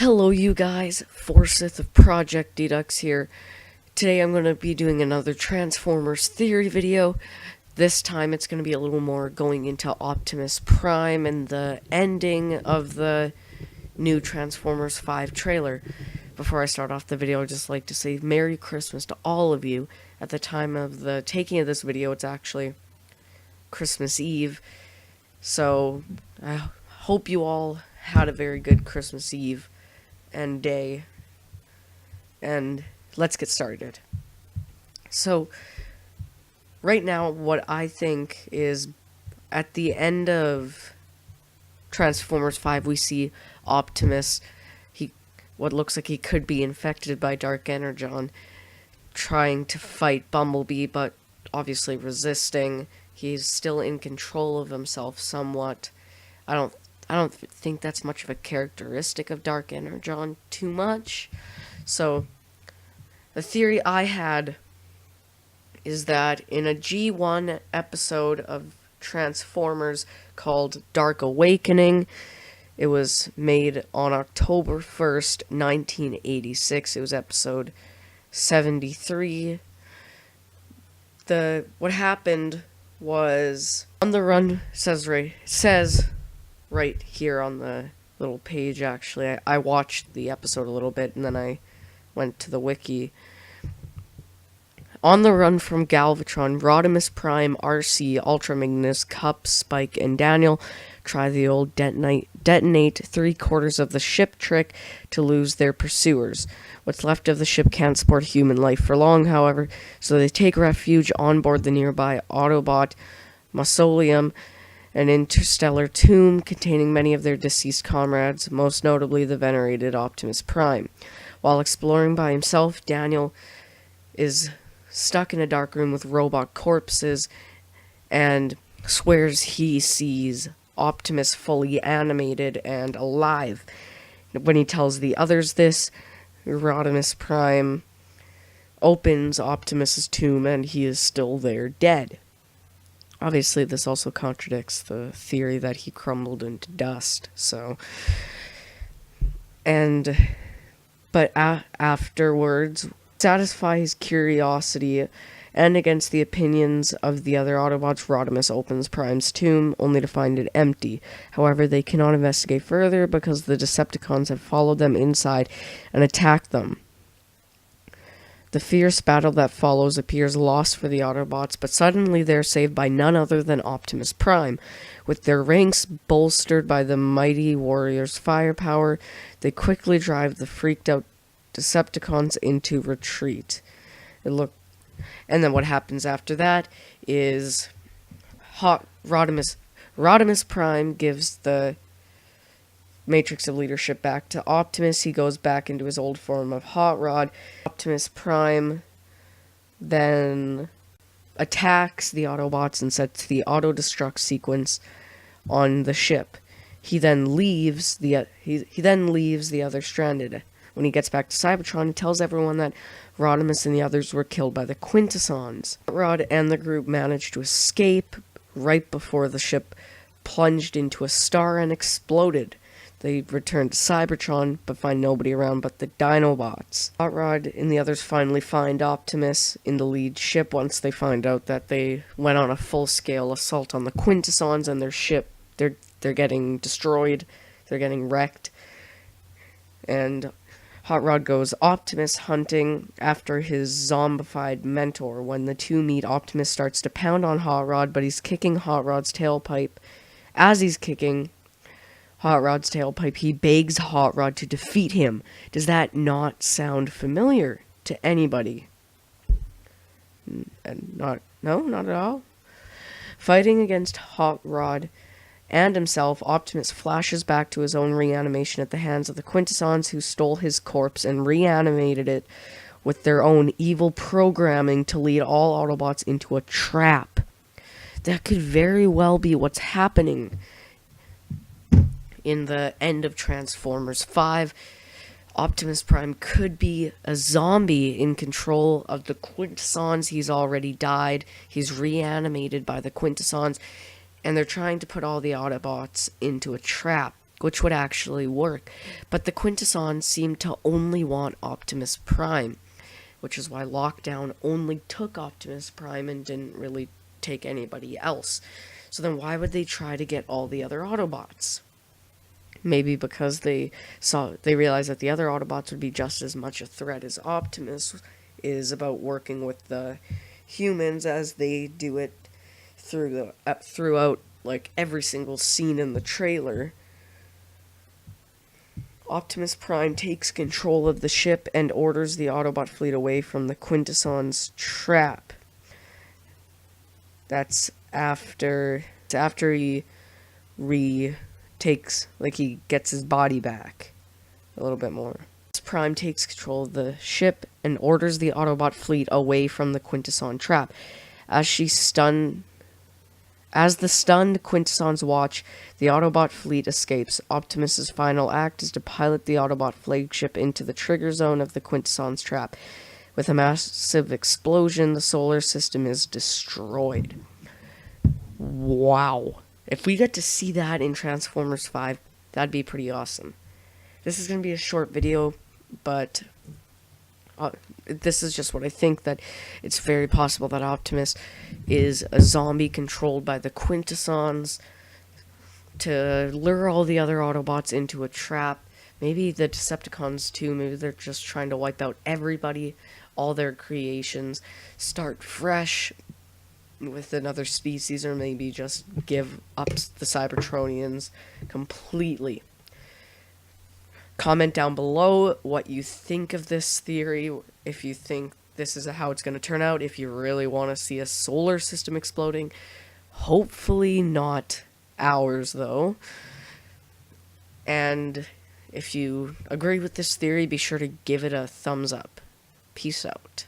Hello you guys, Forsith of Project Dedux here. Today I'm going to be doing another Transformers theory video. This time it's going to be a little more going into Optimus Prime and the ending of the new Transformers 5 trailer. Before I start off the video, I'd just like to say Merry Christmas to all of you. At the time of the taking of this video, it's actually Christmas Eve. So I hope you all had a very good Christmas Eve and day, and let's get started. So right now, what I think is at the end of Transformers 5, we see Optimus, what looks like he could be infected by Dark Energon, trying to fight Bumblebee, but obviously resisting. He's still in control of himself somewhat. I don't think that's much of a characteristic of Dark Energon too much. So, the theory I had is that in a G1 episode of Transformers called Dark Awakening, it was made on October 1st, 1986. It was episode 73. What happened was, on the run, says right here on the little page, actually. I watched the episode a little bit, and then I went to the wiki. On the run from Galvatron, Rodimus Prime, RC, Ultra Magnus, Cup, Spike, and Daniel try the old detonate 3/4 of the ship trick to lose their pursuers. What's left of the ship can't support human life for long, however, so they take refuge on board the nearby Autobot Mausoleum, an interstellar tomb containing many of their deceased comrades, most notably the venerated Optimus Prime. While exploring by himself, Daniel is stuck in a dark room with robot corpses and swears he sees Optimus fully animated and alive. When he tells the others this, Rodimus Prime opens Optimus's tomb and he is still there, dead. Obviously, this also contradicts the theory that he crumbled into dust, so... But afterwards, satisfy his curiosity, and against the opinions of the other Autobots, Rodimus opens Prime's tomb, only to find it empty. However, they cannot investigate further because the Decepticons have followed them inside and attacked them. The fierce battle that follows appears lost for the Autobots, but suddenly they're saved by none other than Optimus Prime. With their ranks bolstered by the mighty warrior's firepower, they quickly drive the freaked-out Decepticons into retreat. And then what happens after that is Rodimus Prime gives the Matrix of Leadership back to Optimus. He goes back into his old form of Hot Rod. Optimus Prime then attacks the Autobots and sets the auto-destruct sequence on the ship. He then leaves the others stranded. When he gets back to Cybertron, he tells everyone that Rodimus and the others were killed by the Quintessons. Rod and the group managed to escape right before the ship plunged into a star and exploded. They return to Cybertron, but find nobody around but the Dinobots. Hot Rod and the others finally find Optimus in the lead ship once they find out that they went on a full-scale assault on the Quintessons and their ship. They're getting destroyed. They're getting wrecked. And Hot Rod goes Optimus hunting after his zombified mentor. When the two meet, Optimus starts to pound on Hot Rod, but he's kicking Hot Rod's tailpipe. As he's kicking Hot Rod's tailpipe, he begs Hot Rod to defeat him. Does that not sound familiar to anybody? No, not at all. Fighting against Hot Rod and himself, Optimus flashes back to his own reanimation at the hands of the Quintessons, who stole his corpse and reanimated it with their own evil programming to lead all Autobots into a trap. That could very well be what's happening in the end of Transformers 5. Optimus Prime could be a zombie in control of the Quintessons. He's already died. He's reanimated by the Quintessons, and they're trying to put all the Autobots into a trap. which would actually work. But the Quintessons seem to only want Optimus Prime, which is why Lockdown only took Optimus Prime and didn't really take anybody else. So then why would they try to get all the other Autobots? Maybe because they realized that the other Autobots would be just as much a threat as Optimus is about working with the humans, as they do it throughout like every single scene in the trailer. Optimus Prime takes control of the ship and orders the Autobot fleet away from the Quintessons' trap. That's after he he gets his body back a little bit more. Prime takes control of the ship and orders the Autobot fleet away from the Quintesson trap. As the stunned Quintessons watch, the Autobot fleet escapes. Optimus's final act is to pilot the Autobot flagship into the trigger zone of the Quintessons trap. With a massive explosion, the solar system is destroyed. Wow. If we get to see that in Transformers 5, that'd be pretty awesome. This is going to be a short video, but this is just what I think, that it's very possible that Optimus is a zombie controlled by the Quintessons to lure all the other Autobots into a trap. Maybe the Decepticons too, maybe they're just trying to wipe out everybody, all their creations, start fresh with another species, or maybe just give up the Cybertronians completely. Comment down below what you think of this theory, if you think this is how it's going to turn out, if you really want to see a solar system exploding. Hopefully not ours, though. And if you agree with this theory, be sure to give it a thumbs up. Peace out.